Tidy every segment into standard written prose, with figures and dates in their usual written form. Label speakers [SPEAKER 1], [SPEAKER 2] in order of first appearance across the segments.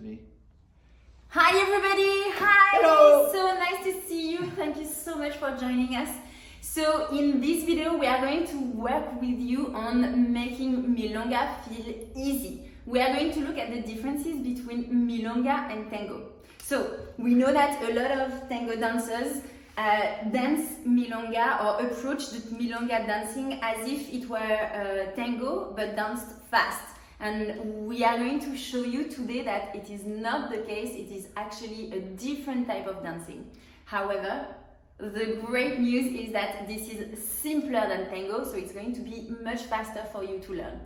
[SPEAKER 1] actually.
[SPEAKER 2] Hi everybody! Hi!
[SPEAKER 1] Hello!
[SPEAKER 2] So nice to see you. Thank you so much for joining us. So in this video we are going to work with you on making milonga feel easy. We are going to look at the differences between milonga and tango. So we know that a lot of tango dancers dance milonga or approach the milonga dancing as if it were tango but danced fast. And we are going to show you today that it is not the case, it is actually a different type of dancing. However, the great news is that this is simpler than tango, so it's going to be much faster for you to learn.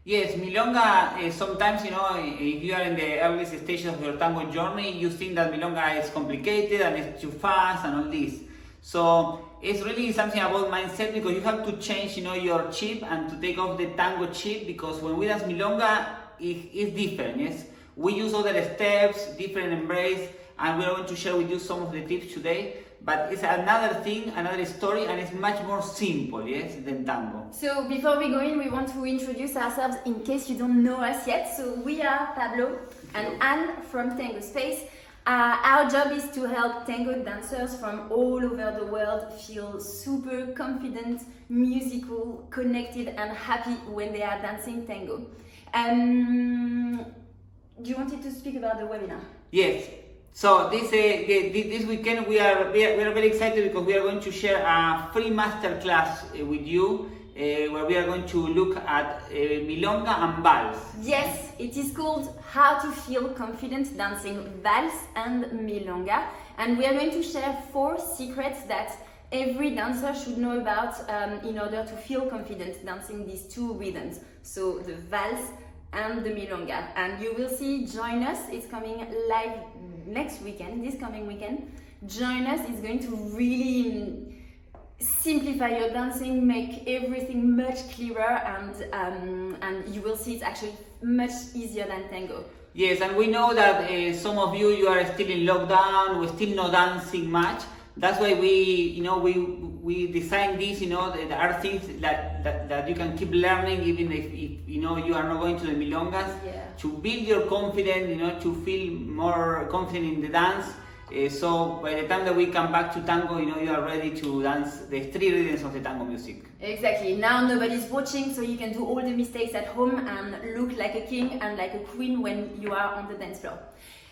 [SPEAKER 1] Yes, milonga, sometimes, if you are in the early stages of your tango journey, you think that milonga is complicated and it's too fast and all this. So it's really something about mindset, because you have to change, your chip and to take off the tango chip, because when we dance milonga, it's different, yes? We use other steps, different embrace, and we're going to share with you some of the tips today. But it's another thing, another story, and it's much more simple, yes, than tango.
[SPEAKER 2] So before we go in, we want to introduce ourselves in case you don't know us yet. So we are Pablo and Anne from Tango Space. Our job is to help tango dancers from all over the world feel super confident, musical, connected and happy when they are dancing tango. Do you wanted to speak about the webinar?
[SPEAKER 1] Yes. So this weekend we are very excited, because we are going to share a free masterclass with you, where we are going to look at milonga and vals.
[SPEAKER 2] Yes, it is called How to Feel Confident Dancing Vals and Milonga, and we are going to share 4 secrets that every dancer should know about in order to feel confident dancing these 2 rhythms, so the vals and the milonga. And you will see, join us, it's coming live next weekend, this coming weekend. Join us, it's going to really simplify your dancing, make everything much clearer, and you will see it's actually much easier than tango.
[SPEAKER 1] Yes, and we know that some of you are still in lockdown, we're still not dancing much. That's why we designed this, there are things that you can keep learning even if you are not going to the milongas, to build your confidence, to feel more confident in the dance. So by the time that we come back to tango, you are ready to dance the 3 rhythms of the tango music.
[SPEAKER 2] Exactly. Now nobody's watching, so you can do all the mistakes at home and look like a king and like a queen when you are on the dance floor.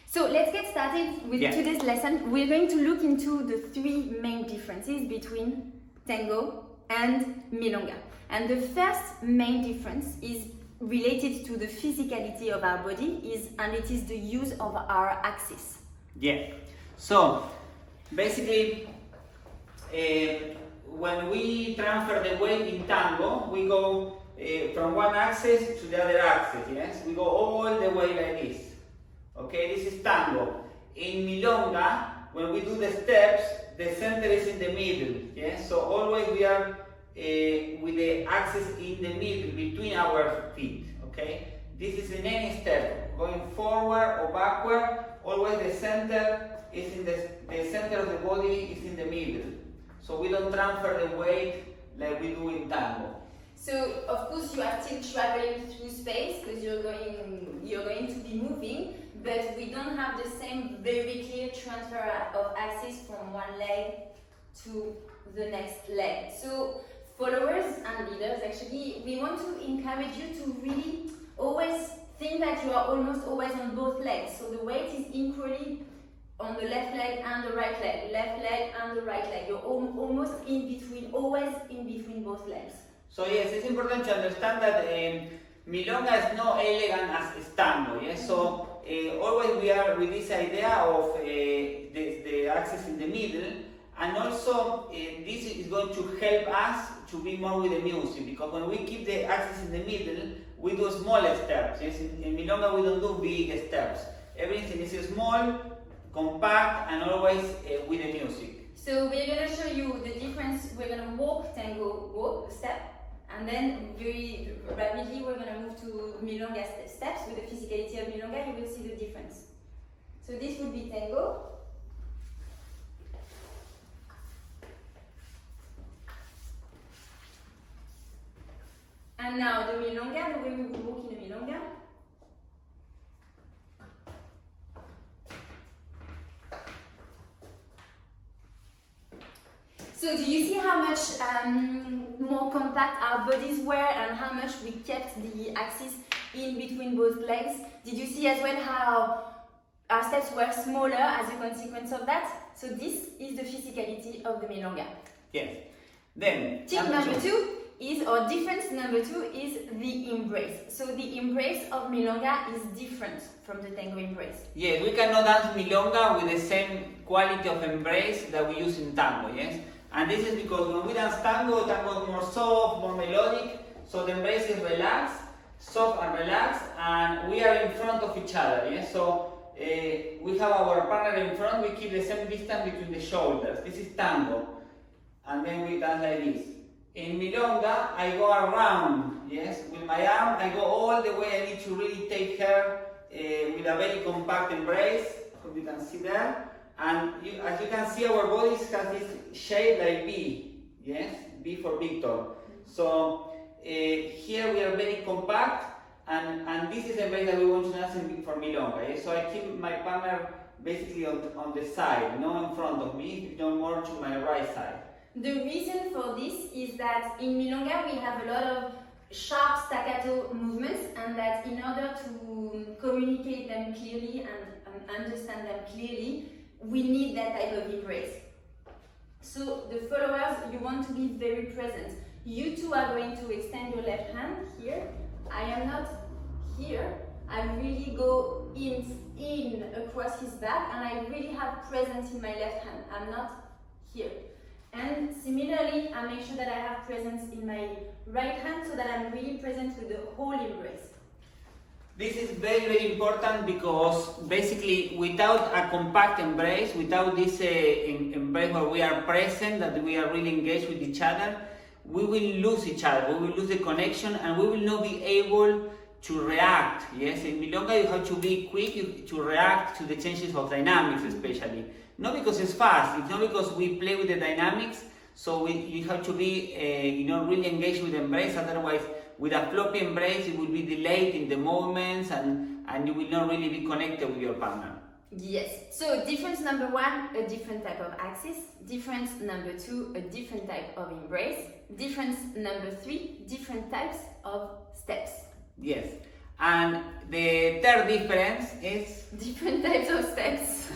[SPEAKER 2] So let's get started with today's lesson. We're going to look into the 3 main differences between tango and milonga. And the first main difference is related to the physicality of our body, and it is the use of our axis.
[SPEAKER 1] Yeah. So basically, when we transfer the weight in tango, we go from one axis to the other axis, yes? We go all the way like this. Okay, this is tango. In milonga, when we do the steps, the center is in the middle, yes? So always we are with the axis in the middle between our feet, okay? This is in any step, going forward or backward, always the center is in the center of the body is in the middle. So we don't transfer the weight like we do in tango.
[SPEAKER 2] So of course you are still traveling through space, because you're going to be moving, but we don't have the same very clear transfer of axis from one leg to the next leg. So followers and leaders, actually, we want to encourage you to really always think that you are almost always on both legs. So the weight is equally on the left leg and the right leg, left leg and the right leg. You're almost in between, always in between both legs.
[SPEAKER 1] So yes, it's important to understand that milonga is not elegant as tango, yes? So always we are with this idea of the axis in the middle, and also this is going to help us to be more with the music, because when we keep the axis in the middle, we do smaller steps, yes? In milonga we don't do big steps. Everything is small, compact, and always with the music.
[SPEAKER 2] So we're going to show you the difference. We're going to walk tango, walk, step, and then very rapidly we're going to move to milonga steps. With the physicality of milonga, you will see the difference. So this would be tango. And now the milonga, the way we would walk in a milonga. So do you see how much more compact our bodies were and how much we kept the axis in between both legs? Did you see as well how our steps were smaller as a consequence of that? So this is the physicality of the milonga.
[SPEAKER 1] Yes. Then
[SPEAKER 2] Tip number two is, or difference number two is the embrace. So the embrace of milonga is different from the tango embrace.
[SPEAKER 1] yes, we cannot dance milonga with the same quality of embrace that we use in tango, yes? And this is because when we dance tango, tango is more soft, more melodic, so the embrace is relaxed, soft and relaxed, and we are in front of each other, yes? So we have our partner in front, we keep the same distance between the shoulders. This is tango, and then we dance like this. In milonga, I go around, yes? With my arm, I go all the way. I need to really take her with a very compact embrace, as you can see there. And as you can see, our bodies have this shape like V, yes? V for Victor. So here we are very compact, and this is the embrace that we want to dance for milonga, yes? So I keep my partner basically on the side, not in front of me, more to my right side.
[SPEAKER 2] The reason for this is that in milonga we have a lot of sharp staccato movements, and that in order to communicate them clearly and understand them clearly, we need that type of embrace. So the followers, you want to be very present. You two are going to extend your left hand here. I am not here. I really go in across his back, and I really have presence in my left hand. I'm not here. And similarly, I make sure that I have presence in my right hand so that I'm really present with the whole embrace.
[SPEAKER 1] This is very, very important because basically without a compact embrace, without this embrace where we are present, that we are really engaged with each other, we will lose each other, we will lose the connection, and we will not be able to react. Yes, in milonga you have to be quick to react to the changes of dynamics, especially. Not because it's fast, it's not because we play with the dynamics, so you have to be really engaged with the embrace, otherwise with a floppy embrace you will be delayed in the movements and you will not really be connected with your partner.
[SPEAKER 2] Yes, so difference number one, a different type of axis. Difference number two, a different type of embrace. Difference number three, different types of steps.
[SPEAKER 1] Yes, and the third difference is
[SPEAKER 2] different types of steps.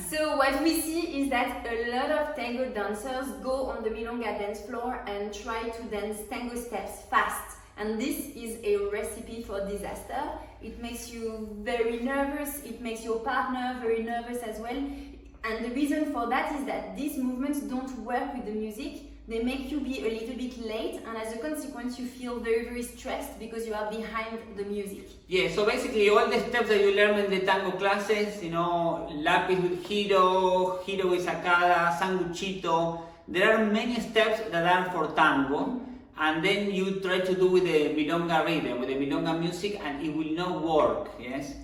[SPEAKER 2] So what we see is that a lot of tango dancers go on the milonga dance floor and try to dance tango steps fast. And this is a recipe for disaster. It makes you very nervous, it makes your partner very nervous as well. And the reason for that is that these movements don't work with the music. They make you be a little bit late, and as a consequence you feel very, very stressed because you are behind the music.
[SPEAKER 1] Yeah, so basically all the steps that you learn in the tango classes, lapis with giro, giro with sacada, sanguchito, there are many steps that are for tango, and then you try to do with the milonga rhythm, with the milonga music, and it will not work, yes?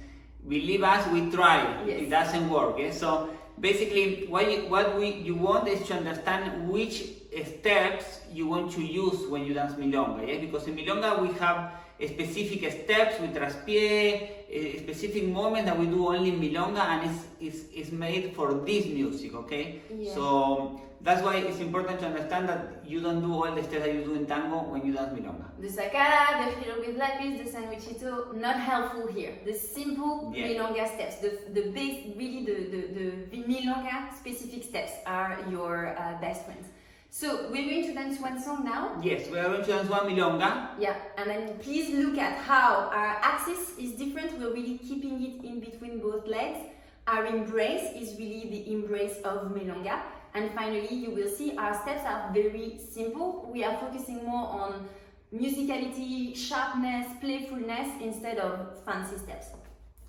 [SPEAKER 1] Believe us, we try,
[SPEAKER 2] yes.
[SPEAKER 1] It doesn't work, yes? So basically what you want is to understand which steps you want to use when you dance milonga, yeah? Because in milonga we have specific steps with traspié, specific movements that we do only in milonga, and it's made for this music, okay?
[SPEAKER 2] Yeah.
[SPEAKER 1] So that's why it's important to understand that you don't do all the steps that you do in tango when you dance milonga.
[SPEAKER 2] The sacada, the giro with lapis, the sanguchito, not helpful here. The simple milonga steps, the base, really the milonga specific steps are your best friends. So we're going to dance one song now.
[SPEAKER 1] Yes, we are going to dance one milonga.
[SPEAKER 2] Yeah, and then please look at how our axis is different. We're really keeping it in between both legs. Our embrace is really the embrace of milonga. And finally, you will see our steps are very simple. We are focusing more on musicality, sharpness, playfulness instead of fancy steps.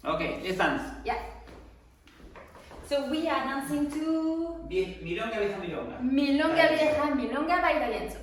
[SPEAKER 1] Okay, let's dance.
[SPEAKER 2] Yeah. So we are dancing to
[SPEAKER 1] Milonga Vieja Milonga.
[SPEAKER 2] Milonga Vieja Milonga by D'Arienzo.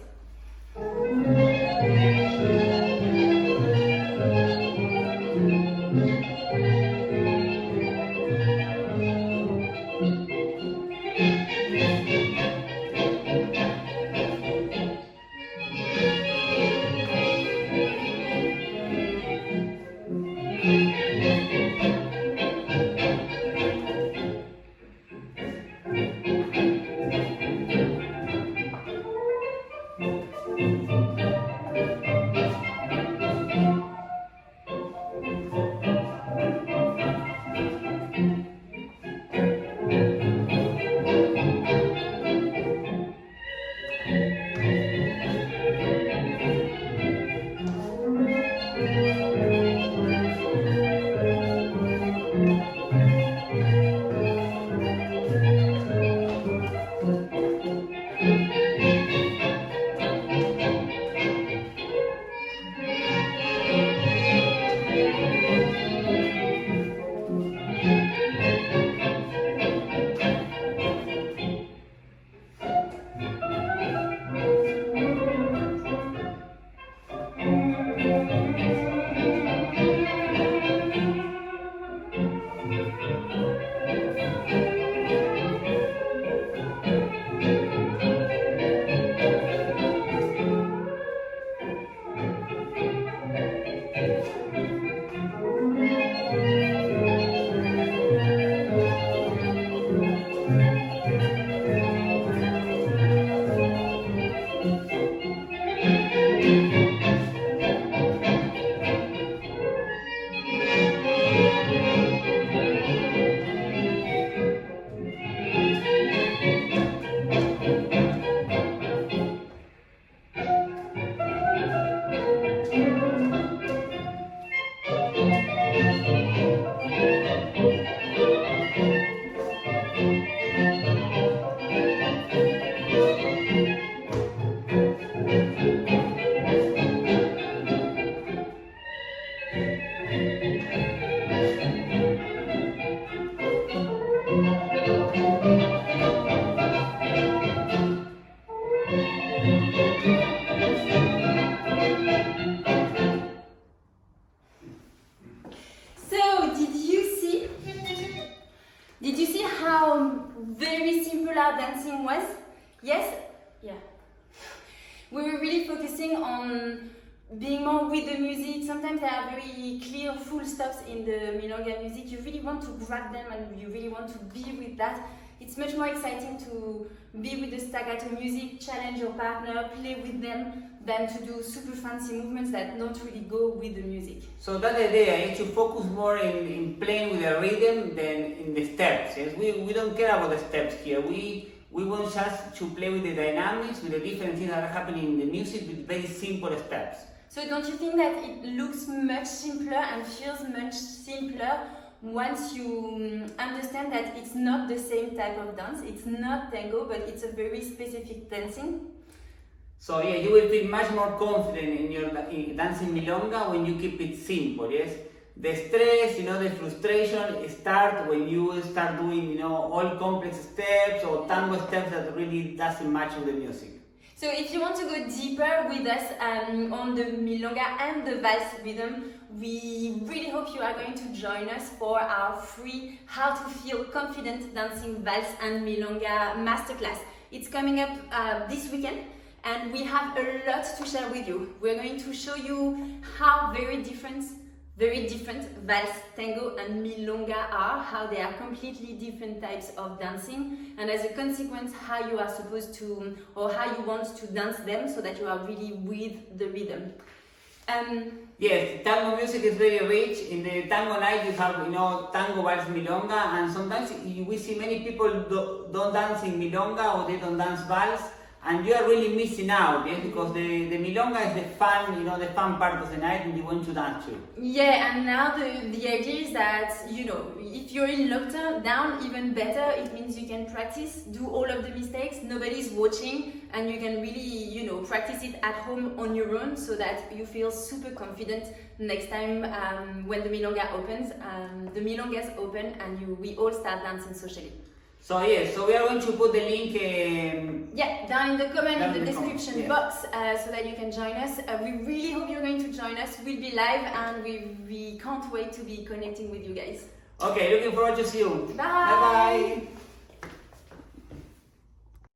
[SPEAKER 2] So, did you see how very simple our dancing was? Yes? Yeah. We were really focusing on being more with the music. Sometimes there are very clear full stops in the milonga music. You really want to grab them and you really want to be with that. It's much more exciting to be with the staccato music, challenge your partner, play with them, than to do super fancy movements that don't really go with the music.
[SPEAKER 1] So that's the idea, is to focus more in playing with the rhythm than in the steps. Yes? We don't care about the steps here. We want just to play with the dynamics, with the different things that are happening in the music with very simple steps.
[SPEAKER 2] So don't you think that it looks much simpler and feels much simpler once you understand that it's not the same type of dance, it's not tango, but it's a very specific dancing?
[SPEAKER 1] So yeah, you will feel much more confident in your dancing milonga when you keep it simple, yes? The stress, the frustration start when you start doing, all complex steps or tango steps that really doesn't match with the music.
[SPEAKER 2] So if you want to go deeper with us on the milonga and the vals rhythm, we really hope you are going to join us for our free How to Feel Confident Dancing Vals and Milonga Masterclass. It's coming up this weekend and we have a lot to share with you. We're going to show you how very different vals, tango and milonga are, how they are completely different types of dancing, and as a consequence how you are supposed to, or how you want to dance them so that you are really with the rhythm.
[SPEAKER 1] Yes, tango music is very rich. In the tango night you have, tango, vals, milonga, and sometimes we see many people don't dance in milonga or they don't dance vals, and you are really missing out, yes, because the milonga is the fun, the fun part of the night and you want to dance too.
[SPEAKER 2] Yeah, and now the idea is that, if you're in lockdown, even better, it means you can practice, do all of the mistakes, nobody's watching, and you can really, practice it at home on your own so that you feel super confident next time when the milonga opens. The milongas open and we all start dancing socially.
[SPEAKER 1] So yes, so we are going to put the link
[SPEAKER 2] down in the comment in the description box so that you can join us. We really hope you're going to join us. We'll be live and we can't wait to be connecting with you guys.
[SPEAKER 1] Okay, looking forward to see you.
[SPEAKER 2] Bye.
[SPEAKER 1] Bye.